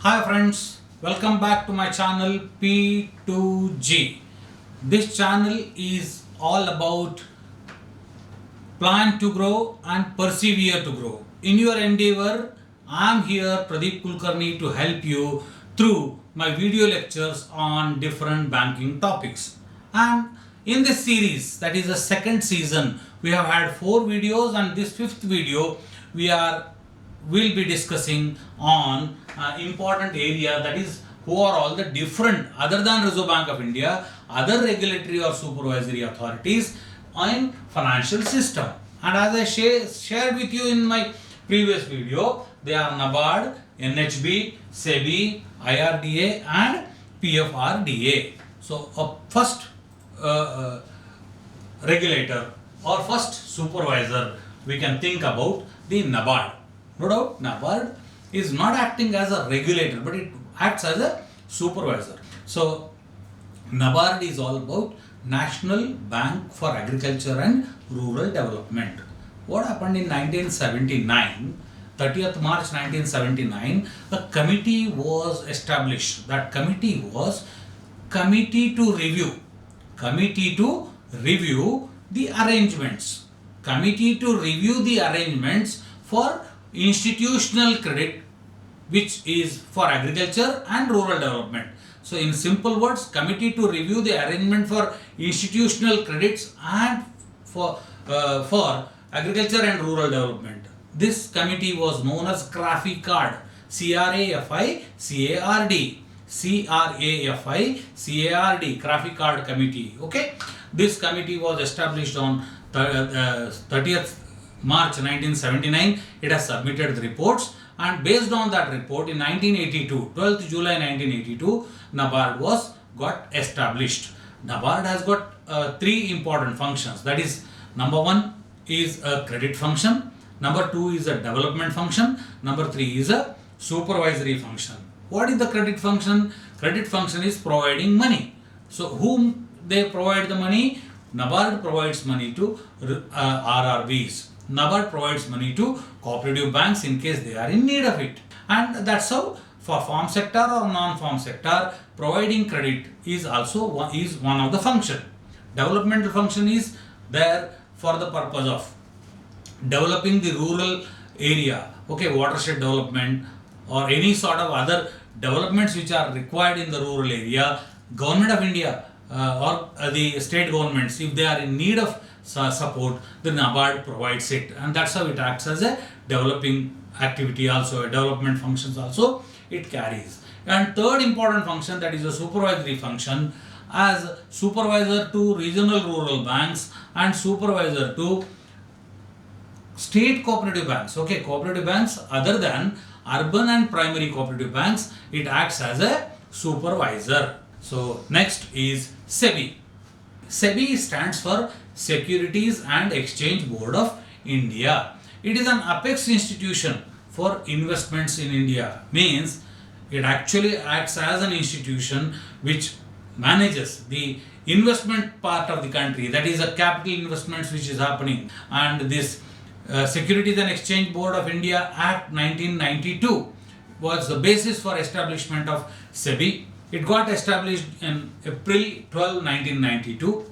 Hi friends, welcome back to my channel P2G. This channel is all about plan to grow and persevere to grow. In your endeavor, I am here Pradeep Kulkarni to help you through my video lectures on different banking topics. And in this series, that is the second season, we have had 4 videos, and this fifth video we will be discussing on important area, that is who are all the different other than Reserve Bank of India, other regulatory or supervisory authorities in financial system. And as I shared with you in my previous video, they are NABARD, NHB, SEBI, IRDA and PFRDA. So first regulator or first supervisor, we can think about the NABARD. No doubt, NABARD is not acting as a regulator, but it acts as a supervisor. So NABARD is all about National Bank for Agriculture and Rural Development. What happened in 1979, 30th March 1979, a committee was established. That committee was Committee to Review the Arrangements. Committee to review the arrangements for institutional credit, which is for agriculture and rural development. So in simple words, committee to review the arrangement for institutional credits and for agriculture and rural development. This committee was known as CRAFI-CARD, CRAFI-CARD committee. Okay, this committee was established on 30th March 1979. It has submitted the reports, and based on that report in 1982, 12th July 1982, NABARD got established. NABARD has got 3 important functions. That is, number 1 is a credit function, number 2 is a development function, number 3 is a supervisory function. What is the credit function? Credit function is providing money. So whom they provide the money? NABARD provides money to RRBs. NABARD provides money to cooperative banks in case they are in need of it. And that's how for farm sector or non-farm sector, providing credit is also one of the function. Developmental function is there for the purpose of developing the rural area, okay, watershed development or any sort of other developments which are required in the rural area. Government of India or the state governments, if they are in need of support, the NABARD provides it, and that's how it acts as a developing activity, also a development functions also it carries. And third important function, that is a supervisory function, as supervisor to regional rural banks and supervisor to state cooperative banks. Okay, cooperative banks other than urban and primary cooperative banks, it acts as a supervisor. So next is SEBI. SEBI stands for Securities and Exchange Board of India. It is an apex institution for investments in India. Means it actually acts as an institution which manages the investment part of the country, that is the capital investments which is happening. And this Securities and Exchange Board of India Act 1992 was the basis for establishment of SEBI. It got established in April 12, 1992,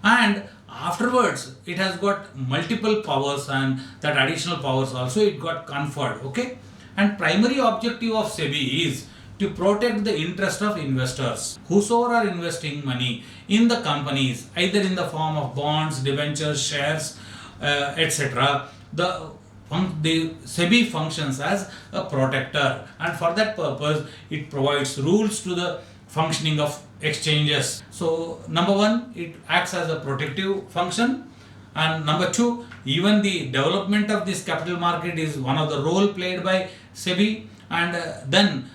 and afterwards it has got multiple powers, and that additional powers also it got conferred. Okay, and primary objective of SEBI is to protect the interest of investors whosoever are investing money in the companies, either in the form of bonds, debentures, shares, etc. The SEBI functions as a protector, and for that purpose it provides rules to the functioning of exchanges. So number 1, it acts as a protective function, and number 2, even the development of this capital market is one of the role played by SEBI. And then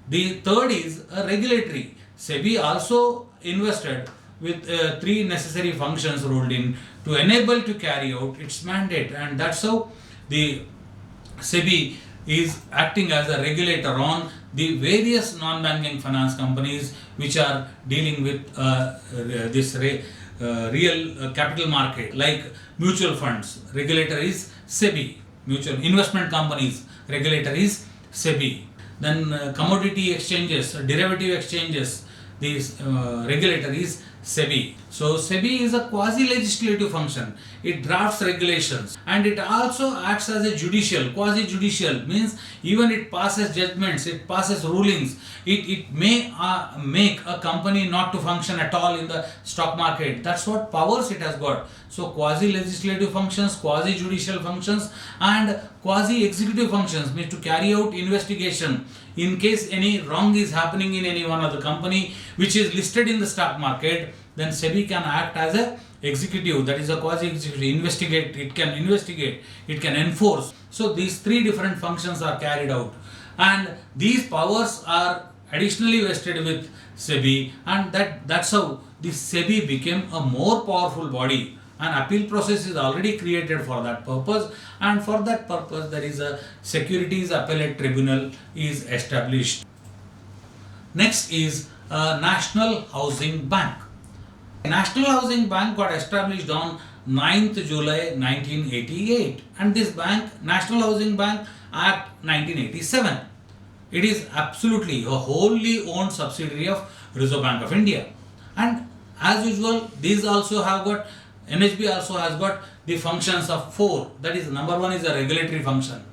the third is a regulatory. SEBI also invested with 3 necessary functions rolled in to enable to carry out its mandate, and that's how the SEBI is acting as a regulator on the various non-banking finance companies which are dealing with this real capital market, like mutual funds. Regulator is SEBI. Mutual investment companies, regulator is SEBI. Then commodity exchanges, derivative exchanges, this regulator is SEBI. So SEBI is a quasi-legislative function. It drafts regulations and it also acts as a judicial, quasi-judicial, means even it passes judgments, it passes rulings. It may make a company not to function at all in the stock market. That's what powers it has got. So quasi-legislative functions, quasi-judicial functions and quasi-executive functions, means to carry out investigation in case any wrong is happening in any one of the company which is listed in the stock market. Then SEBI can act as a executive, that is a quasi-executive, investigate, it can enforce. So these three different functions are carried out and these powers are additionally vested with SEBI, and that's how the SEBI became a more powerful body. An appeal process is already created for that purpose, and for that purpose there is a Securities Appellate Tribunal is established. Next is National Housing Bank. National Housing Bank got established on 9th July 1988, and this bank, National Housing Bank Act 1987, it is absolutely a wholly owned subsidiary of Reserve Bank of India. And as usual, these also have got, NHB also has got the functions of four. That is, number one is a regulatory function.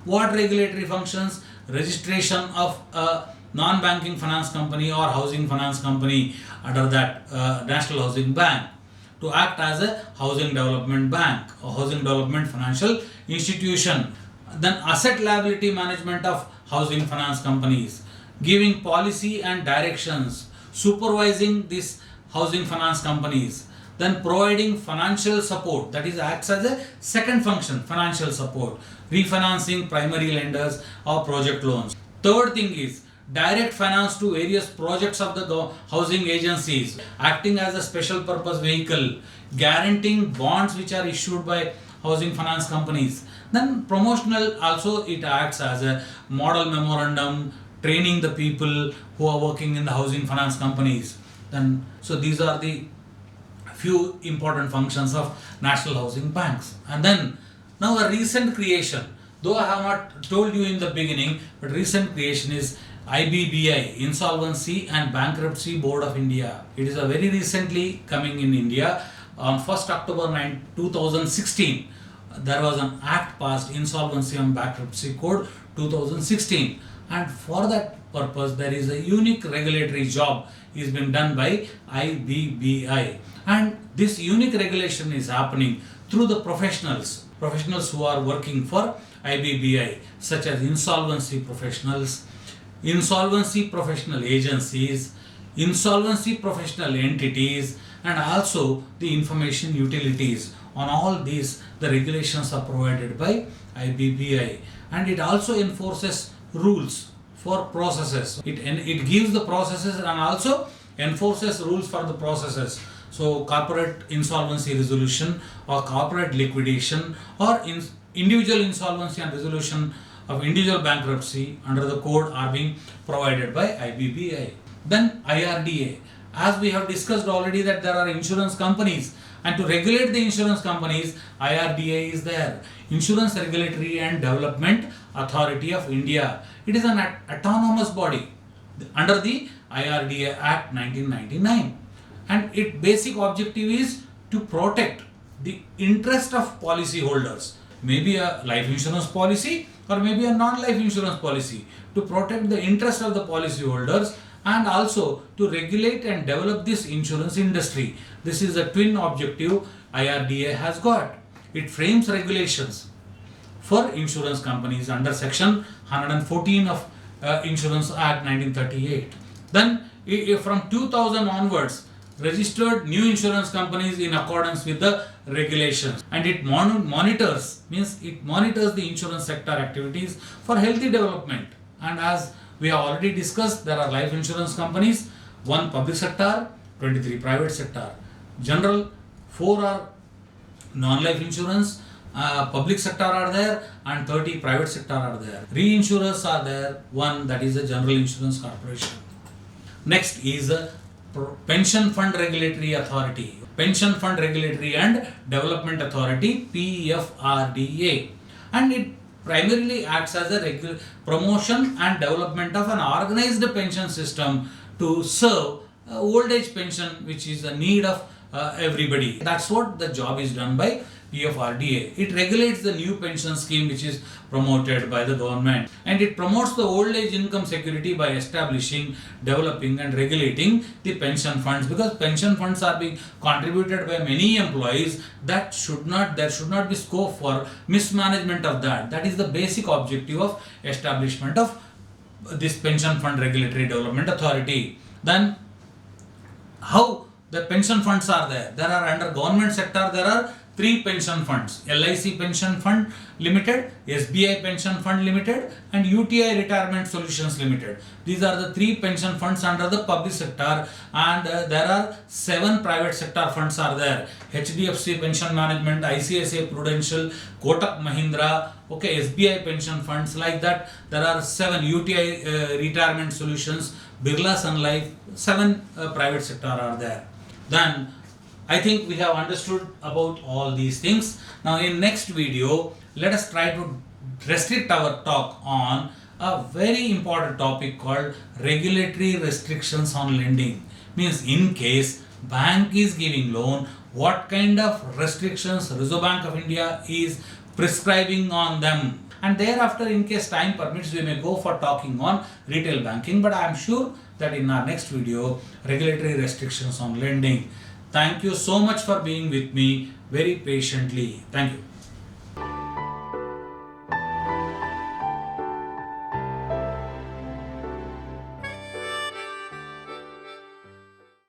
What regulatory functions? Registration of a non-banking finance company or housing finance company under that National Housing Bank, to act as a housing development bank, a housing development financial institution. Then asset liability management of housing finance companies, giving policy and directions, supervising these housing finance companies. Then providing financial support, that is acts as a second function, financial support, refinancing primary lenders or project loans. Third thing is direct finance to various projects of the housing agencies, acting as a special purpose vehicle, guaranteeing bonds which are issued by housing finance companies. Then promotional, also it acts as a model memorandum, training the people who are working in the housing finance companies. Then, so these are the few important functions of national housing banks. And then now a recent creation, though I have not told you in the beginning, but recent creation is IBBI, Insolvency and Bankruptcy Board of India. It is a very recently coming in India. On 1st October 2016, there was an act passed, Insolvency and Bankruptcy Code 2016, and for that purpose there is a unique regulatory job is being done by IBBI, and this unique regulation is happening through the professionals who are working for IBBI, such as insolvency professionals, insolvency professional agencies, insolvency professional entities, and also the information utilities. On all these, the regulations are provided by IBBI, and it also enforces rules for processes. It gives the processes and also enforces rules for the processes. So corporate insolvency resolution or corporate liquidation or individual insolvency and resolution of individual bankruptcy under the code are being provided by IBBI. Then IRDA. As we have discussed already that there are insurance companies, and to regulate the insurance companies, IRDA is there. Insurance Regulatory and Development Authority of India. It is an autonomous body under the IRDA Act 1999. And its basic objective is to protect the interest of policyholders. Maybe a life insurance policy or maybe a non-life insurance policy, to protect the interest of the policyholders and also to regulate and develop this insurance industry. This is a twin objective IRDA has got. It frames regulations for insurance companies under section 114 of Insurance Act 1938. Then from 2000 onwards, registered new insurance companies in accordance with the regulations, and it monitors the insurance sector activities for healthy development. And as we have already discussed, there are life insurance companies, 1 public sector, 23 private sector. General, 4 are non-life insurance, public sector are there, and 30 private sector are there. Reinsurers are there, 1, that is a general insurance corporation. Next is a Pension Fund Regulatory Authority, Pension Fund Regulatory and Development Authority, PFRDA, and it primarily acts as a promotion and development of an organized pension system to serve old age pension, which is a need of everybody. That's what the job is done by PFRDA. It regulates the new pension scheme which is promoted by the government, and it promotes the old age income security by establishing, developing and regulating the pension funds, because pension funds are being contributed by many employees. There should not be scope for mismanagement of that. That is the basic objective of establishment of this pension fund regulatory development authority. Then how the pension funds are there? There are, under government sector, there are three pension funds: LIC Pension Fund Limited, SBI Pension Fund Limited and UTI Retirement Solutions Limited. These are the three pension funds under the public sector, and there are 7 private sector funds are there: HDFC Pension Management, ICICI Prudential, Kotak Mahindra, SBI Pension Funds. Like that, there are 7 UTI Retirement Solutions, Birla Sun Life, 7 private sector are there. Then I think we have understood about all these things. Now in next video, let us try to restrict our talk on a very important topic called regulatory restrictions on lending. Means in case bank is giving loan, what kind of restrictions Reserve Bank of India is prescribing on them. And thereafter, in case time permits, we may go for talking on retail banking, but I am sure that in our next video, regulatory restrictions on lending. Thank you so much for being with me very patiently. Thank you.